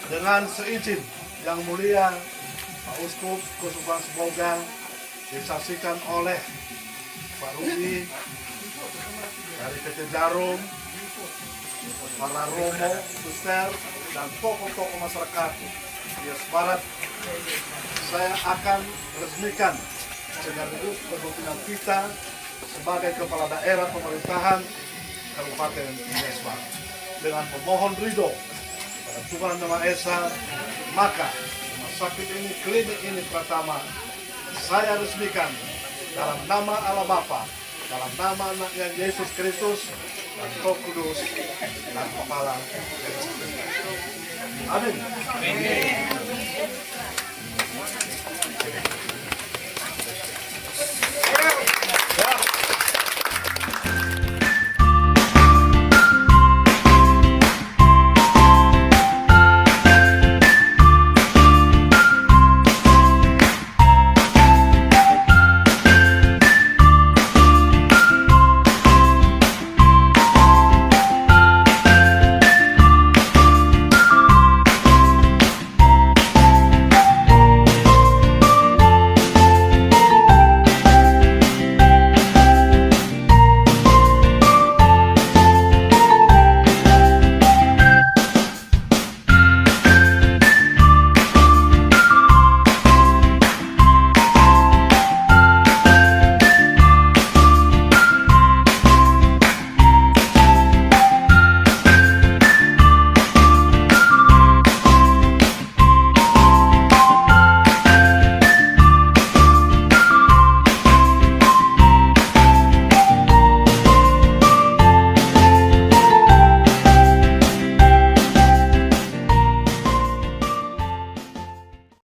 Dengan seizin yang mulia Pak Uskup Kesukupan Sebogang disaksikan oleh Pak Rudi dari PT Jarum, para romo, suster, dan tokoh-tokoh masyarakat Nias Barat, saya akan resmikan sekaligus kepemimpinan kita sebagai kepala daerah pemerintahan Kabupaten Nias Barat. Dengan memohon ridho kepada Tuhan Yang Maha Esa, maka rumah sakit ini, klinik ini pertama saya resmikan dalam nama Allah Bapa, dalam nama anaknya Yesus Kristus dan Roh Kudus dan Kepala. Amin.